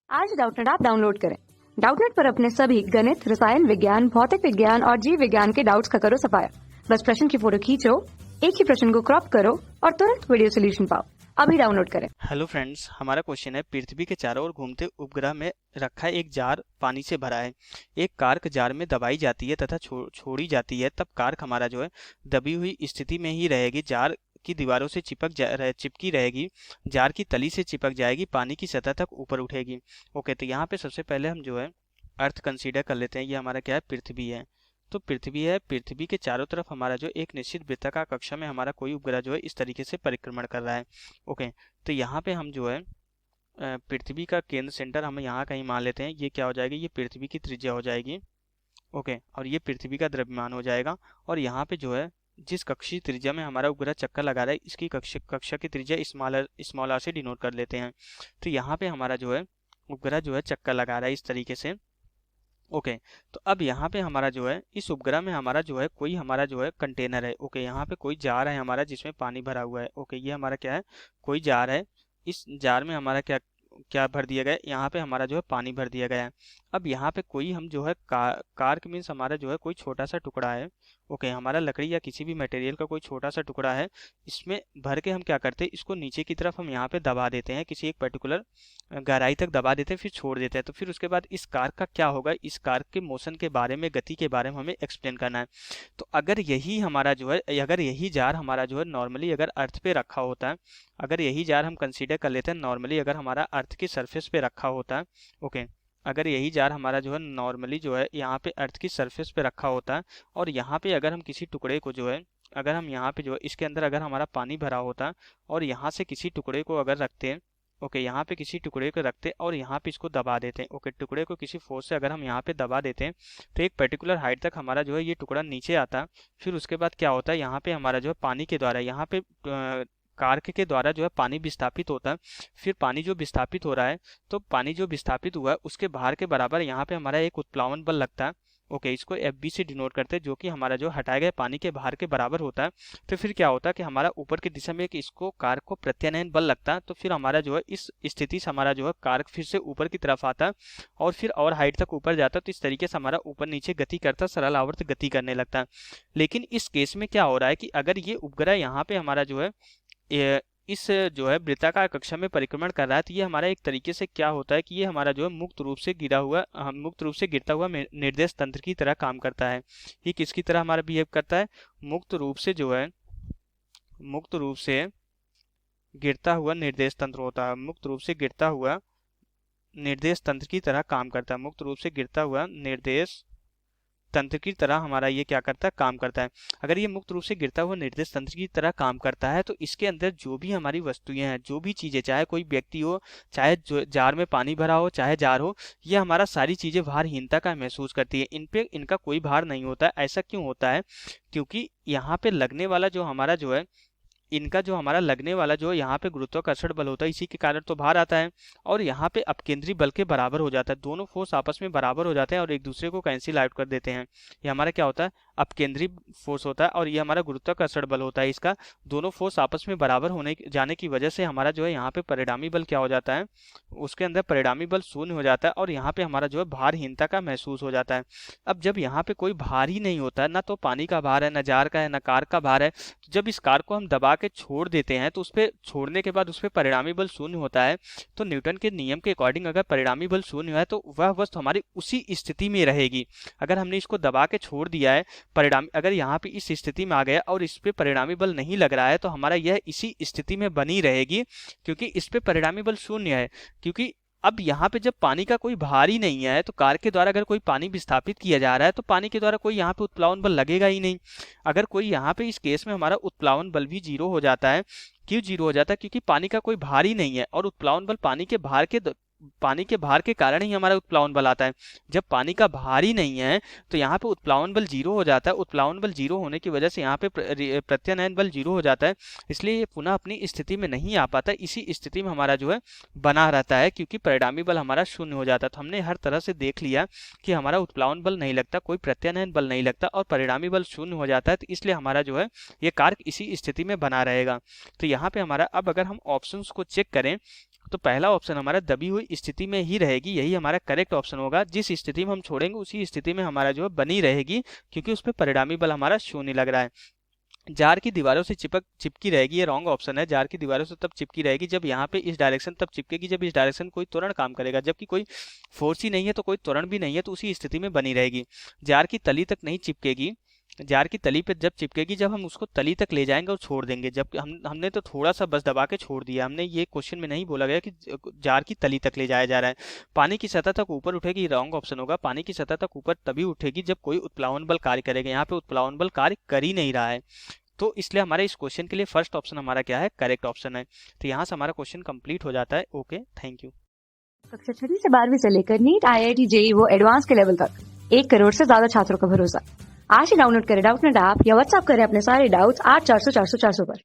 आज Doubtnut app download करें। Doubtnut पर अपने सभी गणित, रसायन विज्ञान, भौतिक विज्ञान और जीव विज्ञान के डाउट्स का करो सफाया। बस प्रश्न की फोटो खींचो, एक ही प्रश्न को क्रॉप करो और तुरंत वीडियो सोल्यूशन पाओ। अभी डाउनलोड करें। हेलो फ्रेंड्स, हमारा क्वेश्चन है पृथ्वी के चारों ओर घूमते उपग्रह में रखा एक जार पानी से भरा है। एक कार्क जार में दबाई जाती है तथा छोड़ी जाती है, तब कार्क हमारा जो है दबी हुई स्थिति में ही रहेगी, जार की दीवारों से चिपकी रहेगी, जार की तली से चिपक जाएगी, पानी की सतह तक ऊपर उठेगी। ओके, तो यहाँ पे सबसे पहले हम जो है अर्थ कंसीडर कर लेते हैं। ये हमारा क्या है, पृथ्वी है। तो पृथ्वी है, पृथ्वी के चारों तरफ हमारा जो एक निश्चित वृत्ताकार कक्षा में हमारा कोई उपग्रह जो है इस तरीके से परिक्रमण कर रहा है। ओके, तो यहाँ पे हम जो है पृथ्वी का केंद्र सेंटर हम यहाँ कहीं मान लेते हैं। ये क्या हो जाएगी, ये पृथ्वी की त्रिज्या हो जाएगी। ओके, और ये पृथ्वी का द्रव्यमान हो जाएगा। और यहाँ पे जो है जिस कक्षीय त्रिज्या में हमारा उपग्रह चक्कर लगा रहा है, इसकी कक्षा की त्रिज्या स्मॉल आर से डिनोट कर लेते हैं। तो यहाँ पे हमारा जो है उपग्रह जो है चक्कर लगा रहा है इस तरीके से। ओके, तो अब यहाँ पे हमारा जो है इस उपग्रह में हमारा जो है कोई हमारा जो है कंटेनर है। ओके, यहाँ पे कोई जार है हमारा जिसमें पानी भरा हुआ है। ओके, ये हमारा क्या है, कोई जार है। इस जार में हमारा क्या क्या भर दिया गया है, यहाँ पे हमारा जो है पानी भर दिया गया है। अब यहाँ पे कोई हम जो है कार्क मीन्स हमारा जो है कोई छोटा सा टुकड़ा है। ओके, हमारा लकड़ी या किसी भी मटेरियल का कोई छोटा सा टुकड़ा है, इसमें भर के हम क्या करते हैं, इसको नीचे की तरफ हम यहाँ पे दबा देते हैं, किसी एक पर्टिकुलर गहराई तक दबा देते हैं, फिर छोड़ देते हैं। तो फिर उसके बाद इस कार्क का क्या होगा, इस कार्क के मोशन के बारे में, गति के बारे में हमें एक्सप्लेन करना है। तो अगर यही हमारा जो है, अगर यही जार हमारा जो है नॉर्मली अगर अर्थ पे रखा होता है, अगर यही जार हम कंसीडर कर लेते हैं नॉर्मली अगर हमारा अर्थ की सरफेस पे रखा होता है। ओके, अगर यही जार हमारा जो है नॉर्मली जो है यहाँ पे अर्थ की सरफेस पे रखा होता है, और यहाँ पे अगर हम किसी टुकड़े को जो है, अगर हम यहाँ पे जो है इसके अंदर अगर हमारा पानी भरा होता और यहाँ से किसी टुकड़े को अगर रखते हैं, ओके, यहाँ पे किसी टुकड़े को रखते और यहाँ पे इसको दबा देते हैं। ओके, टुकड़े को किसी फोर्स से अगर हम यहाँ पे दबा देते हैं तो एक पर्टिकुलर हाइट तक हमारा जो है ये टुकड़ा नीचे आता है। फिर उसके बाद क्या होता है, यहाँ पे हमारा जो है पानी के द्वारा, यहाँ पे कार्क के द्वारा जो है पानी विस्थापित होता है। फिर पानी जो विस्थापित हो रहा है, तो पानी जो विस्थापित हुआ है उसके भार के बराबर यहाँ पे हमारा एक उत्प्लावन बल लगता है। ओके, इसको FB से डिनोट करते हैं, जो कि हमारा जो हटाए गए पानी के भार के बराबर होता है। तो फिर क्या होता है कि हमारा ऊपर की दिशा में एक इसको कार्क को प्रत्यानयन बल लगता है। तो फिर हमारा जो है इस स्थिति से हमारा जो है कार्क फिर से ऊपर की तरफ आता है और फिर और हाइट तक ऊपर जाता है। तो इस तरीके से हमारा ऊपर नीचे गति करता है, सरल आवर्त गति करने लगता है। लेकिन इस केस में क्या हो रहा है कि अगर ये उपग्रह यहाँ पे हमारा जो है इस जो है वृत्ताकार कक्षा में परिक्रमण कर रहा है, तो ये हमारा एक तरीके से क्या होता है कि ये हमारा जो है मुक्त रूप से गिरता हुआ निर्देश तंत्र की तरह काम करता है। ये किसकी तरह हमारा बिहेव करता है, मुक्त रूप से जो है, मुक्त रूप से गिरता हुआ निर्देश तंत्र होता है, मुक्त रूप से गिरता हुआ निर्देश तंत्र की तरह काम करता है, मुक्त रूप से गिरता हुआ निर्देश तंत्र की तरह हमारा ये क्या करता है, काम करता है। अगर ये मुक्त रूप से गिरता हुआ निर्देश तंत्र की तरह काम करता है, तो इसके अंदर जो भी हमारी वस्तुएं हैं, जो भी चीजें, चाहे कोई व्यक्ति हो, चाहे जो जार में पानी भरा हो, चाहे जार हो, ये हमारा सारी चीजें भारहीनता का महसूस करती है। इन पे इनका कोई भार नहीं होता है। ऐसा क्यों होता है, क्योंकि यहाँ पे लगने वाला जो हमारा जो है, इनका जो हमारा लगने वाला जो यहाँ पे गुरुत्वाकर्षण बल होता है, इसी के कारण तो भार आता है। और यहाँ पे अपकेंद्री बल के बराबर हो जाता है, दोनों फोर्स आपस में बराबर हो जाते हैं और एक दूसरे को कैंसिल आउट कर देते हैं। ये हमारा क्या होता है, अपकेंद्री फोर्स होता है, और ये हमारा गुरुत्वाकर्षण बल होता है। इसका दोनों फोर्स आपस में बराबर होने जाने की वजह से हमारा जो है यहाँ पे परिणामी बल क्या हो जाता है, उसके अंदर परिणामी बल शून्य हो जाता है, और यहाँ पे हमारा जो है भारहीनता का महसूस हो जाता है। अब जब यहाँ पे कोई भार ही नहीं होता है, ना तो पानी का भार है, ना जार का है, ना कार का भार है, तो जब इस कार को हम दबा के छोड़ देते हैं, तो उस पर छोड़ने के बाद उस पर परिणामी बल शून्य होता है। तो न्यूटन के नियम के अकॉर्डिंग अगर परिणामी बल शून्य है, तो वह वस्तु हमारी उसी स्थिति में रहेगी। अगर हमने इसको दबा के छोड़ दिया है, परिणामी अगर यहाँ पे इस स्थिति में आ गया और इस पे परिणामी बल नहीं लग रहा है, तो हमारा यह इसी स्थिति में बनी रहेगी, क्योंकि इस पे परिणामी बल शून्य है। क्योंकि अब यहाँ पे जब पानी का कोई भार ही नहीं है, तो कार के द्वारा अगर कोई पानी विस्थापित किया जा रहा है, तो पानी के द्वारा कोई यहाँ पे उत्प्लावन बल लगेगा ही नहीं। अगर कोई यहाँ पे इस केस में हमारा उत्प्लावन बल भी जीरो हो जाता है। क्यों जीरो हो जाता है, क्योंकि पानी का कोई भार ही नहीं है, और उत्प्लावन बल पानी के भार के कारण ही हमारा उत्प्लावन बल आता है। जब पानी का भार ही नहीं है, तो यहाँ पे उत्प्लावन बल जीरो हो जाता है। उत्प्लावन बल जीरो होने की वजह से यहाँ पे प्रत्यानयन बल जीरो हो जाता है, इसलिए ये पुनः अपनी स्थिति में नहीं आ पाता। इसी स्थिति में हमारा जो है बना रहता है, क्योंकि परिणामी बल हमारा शून्य हो जाता है। तो हमने हर तरह से देख लिया कि हमारा उत्प्लावन बल नहीं लगता, कोई प्रत्यानयन बल नहीं लगता, और परिणामी बल शून्य हो जाता है। तो इसलिए हमारा जो है ये कार्क इसी स्थिति में बना रहेगा। तो यहाँ पे हमारा, अब अगर हम ऑप्शंस को चेक करें, तो पहला ऑप्शन हमारा दबी हुई स्थिति में ही रहेगी, यही हमारा करेक्ट ऑप्शन होगा। जिस स्थिति में हम छोड़ेंगे उसी स्थिति में हमारा जो है बनी रहेगी, क्योंकि उस पर परिणामी बल हमारा शून्य लग रहा है। जार की दीवारों से चिपकी रहेगी, ये रॉन्ग ऑप्शन है। जार की दीवारों से तब चिपकी रहेगी जब यहाँ पे इस डायरेक्शन तब चिपकेगी जब इस डायरेक्शन कोई त्वरण काम करेगा, जबकि कोई फोर्स ही नहीं है तो कोई त्वरण भी नहीं है, तो उसी स्थिति में बनी रहेगी। जार की तली तक नहीं चिपकेगी, जार की तली पे जब चिपकेगी जब हम उसको तली तक ले जाएंगे और छोड़ देंगे। जब हमने तो थोड़ा सा बस दबा के छोड़ दिया, हमने ये क्वेश्चन में नहीं बोला गया कि जार की तली तक ले जाया जा रहा है। पानी की सतह तक ऊपर उठेगी, रॉन्ग ऑप्शन होगा। पानी की सतह तक ऊपर तभी उठेगी जब कोई उत्प्लावन बल कार्य करेगा, यहाँ पे उत्प्लावन बल कार्य कर ही नहीं रहा है, तो इसलिए हमारे इस क्वेश्चन के लिए फर्स्ट ऑप्शन हमारा क्या है, करेक्ट ऑप्शन है। तो यहाँ से हमारा क्वेश्चन कंप्लीट हो जाता है। Okay, thank you. कक्षा 6वीं से 12वीं से लेकर नीट, IIT, JEE वो एडवांस के लेवल तक 1 करोड़ से ज्यादा छात्रों का भरोसा। आज ही डाउनलोड करें डाउटनेट ऐप या व्हाट्सएप करें अपने सारे डाउट्स 8400 400 400 पर।